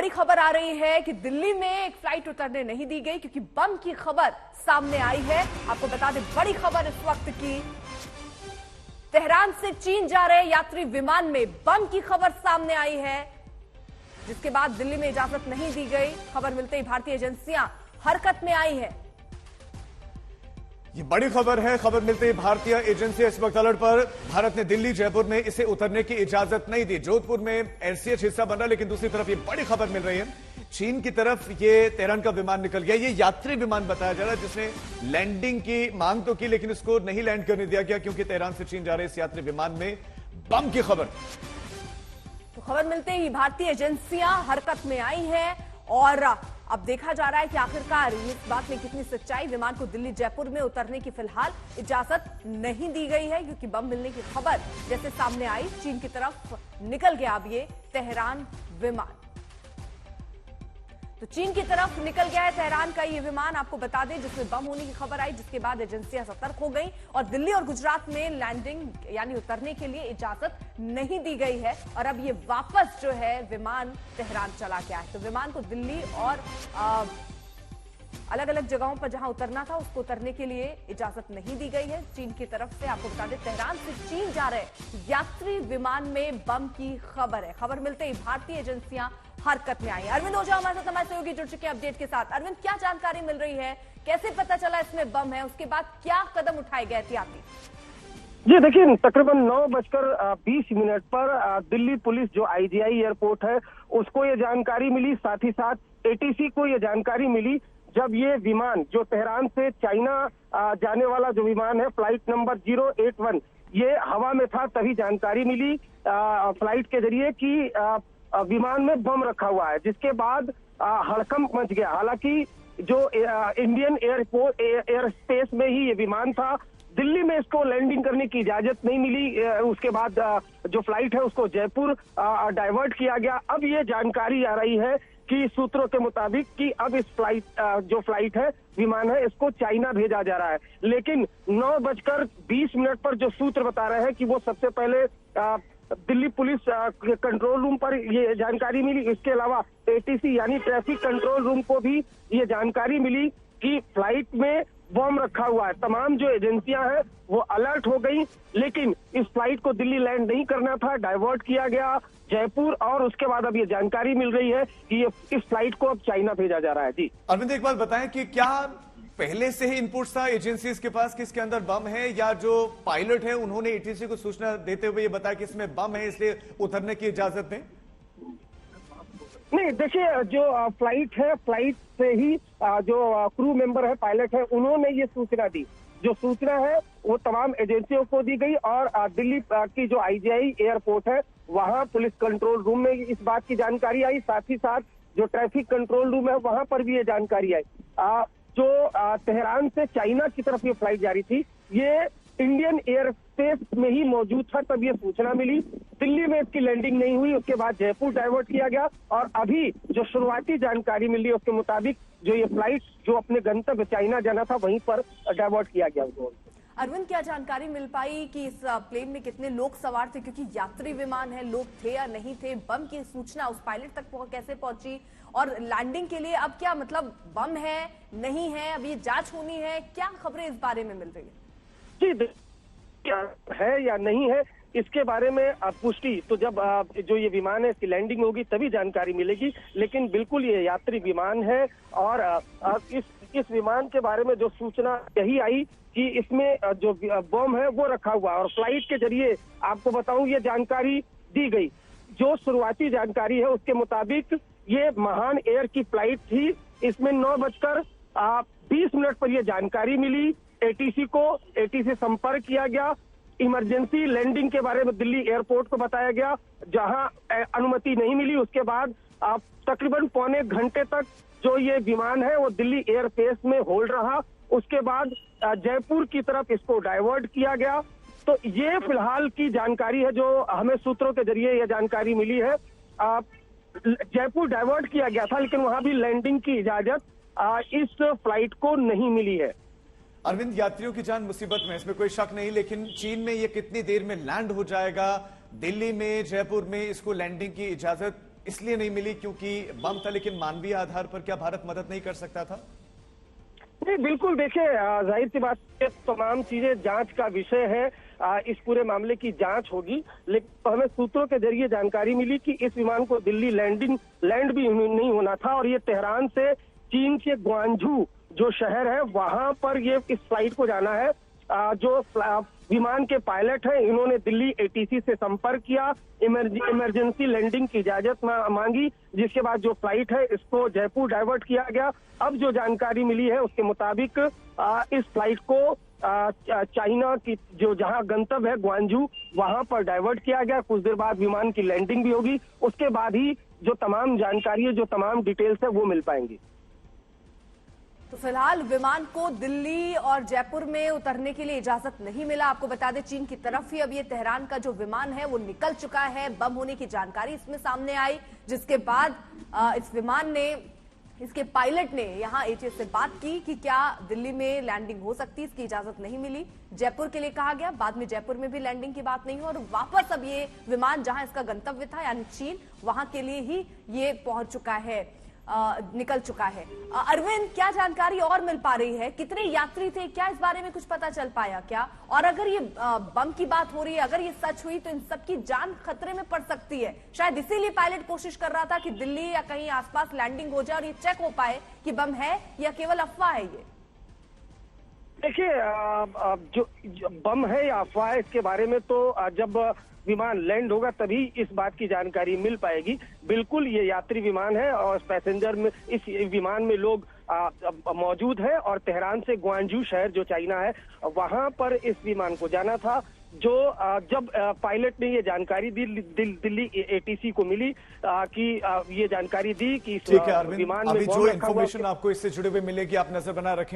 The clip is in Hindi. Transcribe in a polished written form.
बड़ी खबर आ रही है कि दिल्ली में एक फ्लाइट उतरने नहीं दी गई क्योंकि बम की खबर सामने आई है। आपको बता दें बड़ी खबर इस वक्त की, तेहरान से चीन जा रहे यात्री विमान में बम की खबर सामने आई है, जिसके बाद दिल्ली में इजाजत नहीं दी गई। खबर मिलते ही भारतीय एजेंसियां हरकत में आई है। ये बड़ी खबर है। खबर मिलते ही भारतीय एजेंसियां इस वक्त अलर्ट पर। भारत ने दिल्ली जयपुर में इसे उतरने की इजाजत नहीं दी। जोधपुर में एनसीएच हिस्सा बन रहा, लेकिन दूसरी तरफ ये बड़ी खबर मिल रही है, चीन की तरफ ये तेहरान का विमान निकल गया। ये यात्री विमान बताया जा रहा है जिसने लैंडिंग की मांग तो की, लेकिन इसको नहीं लैंड करने दिया गया क्योंकि तेहरान से चीन जा रहे इस यात्री विमान में बम की खबर। तो खबर मिलते ही भारतीय एजेंसियां हरकत में आई हैं और अब देखा जा रहा है कि आखिरकार इस बात में कितनी सच्चाई। विमान को दिल्ली जयपुर में उतरने की फिलहाल इजाजत नहीं दी गई है क्योंकि बम मिलने की खबर जैसे सामने आई, चीन की तरफ निकल गया अब ये तेहरान विमान। तो चीन की तरफ निकल गया है तेहरान का ये विमान, आपको बता दें, जिसमें बम होने की खबर आई, जिसके बाद एजेंसियां सतर्क हो गई और दिल्ली और गुजरात में लैंडिंग यानी उतरने के लिए इजाजत नहीं दी गई है। और अब ये वापस जो है विमान तेहरान चला गया है। तो विमान को दिल्ली और अलग अलग जगहों पर जहां उतरना था उसको उतरने के लिए इजाजत नहीं दी गई है चीन की तरफ से। आपको बता दें तेहरान से चीन जा रहे यात्री विमान में बम की खबर है। खबर मिलते ही भारतीय एजेंसियां हरकत में आई। अरविंद ओझा हमारे साथ, हमारे सहयोगी जुड़ चुके हैं अपडेट के साथ। अरविंद, क्या जानकारी मिल रही है, कैसे पता चला इसमें बम है, उसके बाद क्या कदम उठाए गए एहतियाती? जी देखिए, तकरीबन 9:20 पर दिल्ली पुलिस जो आईजीआई एयरपोर्ट है उसको ये जानकारी मिली, साथ ही साथ एटीसी को ये जानकारी मिली जब ये विमान जो तेहरान से चाइना जाने वाला जो विमान है फ्लाइट नंबर 081 ये हवा में था, तभी जानकारी मिली फ्लाइट के जरिए कि विमान में बम रखा हुआ है, जिसके बाद हड़कंप मच गया। हालांकि जो इंडियन एयर स्पेस में ही ये विमान था, दिल्ली में इसको लैंडिंग करने की इजाजत नहीं मिली। उसके बाद जो फ्लाइट है उसको जयपुर डाइवर्ट किया गया। अब ये जानकारी आ रही है कि सूत्रों के मुताबिक कि अब इस जो फ्लाइट है विमान है इसको चाइना भेजा जा रहा है। लेकिन 9:20 पर जो सूत्र बता रहे हैं कि वो सबसे पहले दिल्ली पुलिस कंट्रोल रूम पर ये जानकारी मिली। इसके अलावा एटीसी यानी ट्रैफिक कंट्रोल रूम को भी ये जानकारी मिली कि फ्लाइट में बम रखा हुआ है। तमाम जो एजेंसियां हैं वो अलर्ट हो गई, लेकिन इस फ्लाइट को दिल्ली लैंड नहीं करना था, डाइवर्ट किया गया जयपुर। और उसके बाद अब ये जानकारी मिल रही है कि इस फ्लाइट को अब चाइना भेजा जा रहा है। जी अरविंद, एक बात बताएं कि क्या पहले से ही इनपुट था एजेंसीज के पास कि इसके अंदर बम है, या जो पायलट है उन्होंने एटीसी को सूचना देते हुए ये बताया कि इसमें बम है इसलिए उतरने की इजाजत दें? नहीं, देखिए, जो फ्लाइट है फ्लाइट से ही जो क्रू मेंबर है, पायलट है, उन्होंने ये सूचना दी। जो सूचना है वो तमाम एजेंसियों को दी गई और दिल्ली की जो आईजीआई एयरपोर्ट है वहां पुलिस कंट्रोल रूम में इस बात की जानकारी आई। साथ ही साथ जो ट्रैफिक कंट्रोल रूम है वहां पर भी ये जानकारी आई। जो तेहरान से चाइना की तरफ ये फ्लाइट जारी थी, ये इंडियन एयर स्पेस में ही मौजूद था, तब ये सूचना मिली। दिल्ली में इसकी लैंडिंग नहीं हुई, उसके बाद जयपुर डाइवर्ट किया गया और अभी जो शुरुआती जानकारी मिली उसके मुताबिक जो ये फ्लाइट जो अपने गंतव्य चाइना जाना था वहीं पर डाइवर्ट किया गया। अरविंद, क्या जानकारी मिल पाई कि इस प्लेन में कितने लोग सवार थे, क्योंकि यात्री विमान है, लोग थे या नहीं थे? बम की सूचना उस पायलट तक कैसे पहुंची और लैंडिंग के लिए अब क्या मतलब बम है नहीं है, अब ये जांच होनी है, क्या खबरें इस बारे में मिल रही है? जी, क्या है या नहीं है इसके बारे में पुष्टि तो जब जो ये विमान है इसकी लैंडिंग होगी तभी जानकारी मिलेगी। लेकिन बिल्कुल ये यात्री विमान है और इस विमान के बारे में जो सूचना यही आई कि इसमें जो बम है वो रखा हुआ है और फ्लाइट के जरिए आपको बताऊं ये जानकारी दी गई। जो शुरुआती जानकारी है उसके मुताबिक ये महान एयर की फ्लाइट थी। इसमें 9:20 पर यह जानकारी मिली। एटीसी संपर्क किया गया, इमरजेंसी लैंडिंग के बारे में दिल्ली एयरपोर्ट को बताया गया, जहां अनुमति नहीं मिली। उसके बाद तकरीबन पौने घंटे तक जो ये विमान है वो दिल्ली एयरबेस में होल्ड रहा। उसके बाद जयपुर की तरफ इसको डाइवर्ट किया गया। तो ये फिलहाल की जानकारी है जो हमें सूत्रों के जरिए यह जानकारी मिली है। जयपुर डाइवर्ट किया गया था, लेकिन वहां भी लैंडिंग की इजाजत इस फ्लाइट को नहीं मिली है। अरविंद, यात्रियों की जान मुसीबत में, इसमें कोई शक नहीं, लेकिन चीन में ये कितनी देर में लैंड हो जाएगा? दिल्ली में, जयपुर में इसको लैंडिंग की इजाजत इसलिए नहीं मिली क्योंकि बम था, लेकिन मानवीय आधार पर क्या भारत मदद नहीं कर सकता था? नहीं, बिल्कुल देखिए, जाहिर सी बात है, तमाम चीजें जांच का विषय है। इस पूरे मामले की जांच होगी, लेकिन हमें सूत्रों के जरिए जानकारी मिली कि इस विमान को दिल्ली लैंड भी नहीं होना था और ये तेहरान से चीन के ग्वांझू जो शहर है वहां पर ये इस फ्लाइट को जाना है। जो विमान के पायलट हैं, इन्होंने दिल्ली एटीसी से संपर्क किया, इमरजेंसी लैंडिंग की इजाजत मांगी, जिसके बाद जो फ्लाइट है इसको जयपुर डाइवर्ट किया गया। अब जो जानकारी मिली है उसके मुताबिक इस फ्लाइट को चाइना की जो जहां गंतव्य है ग्वांझू, वहां पर डाइवर्ट किया गया। कुछ देर बाद विमान की लैंडिंग भी होगी, उसके बाद ही जो तमाम जानकारी है, जो तमाम डिटेल्स है वो मिल पाएंगी। तो फिलहाल विमान को दिल्ली और जयपुर में उतरने के लिए इजाजत नहीं मिला। आपको बता दें, चीन की तरफ ही अब ये तेहरान का जो विमान है वो निकल चुका है। बम होने की जानकारी इसमें सामने आई, जिसके बाद इस विमान ने, इसके पायलट ने यहां एटीएस से बात की कि क्या दिल्ली में लैंडिंग हो सकती है। इसकी इजाजत नहीं मिली, जयपुर के लिए कहा गया। बाद में जयपुर में भी लैंडिंग की बात नहीं हुई और वापस अब ये विमान जहां इसका गंतव्य था यानी चीन, वहां के लिए ही ये पहुंच चुका है, निकल चुका है। अरविंद, क्या जानकारी और मिल पा रही है? कितने यात्री थे, क्या इस बारे में कुछ पता चल पाया क्या? और अगर ये बम की बात हो रही है, अगर ये सच हुई तो इन सबकी जान खतरे में पड़ सकती है। शायद इसीलिए पायलट कोशिश कर रहा था कि दिल्ली या कहीं आसपास लैंडिंग हो जाए और ये चेक हो पाए कि बम है या केवल अफवाह है। ये देखिए, जो बम है या अफवाह है, इसके बारे में तो जब विमान लैंड होगा तभी इस बात की जानकारी मिल पाएगी। बिल्कुल ये यात्री विमान है और पैसेंजर में इस विमान में लोग मौजूद है और तेहरान से ग्वांझू शहर जो चाइना है वहां पर इस विमान को जाना था। जो जब पायलट ने ये जानकारी दी, दिल्ली एटीसी को मिली कि ये जानकारी दी कि इस विमान में अभी जो इन्फॉर्मेशन आपको इससे जुड़े हुए मिलेगी, आप नजर बना रखें।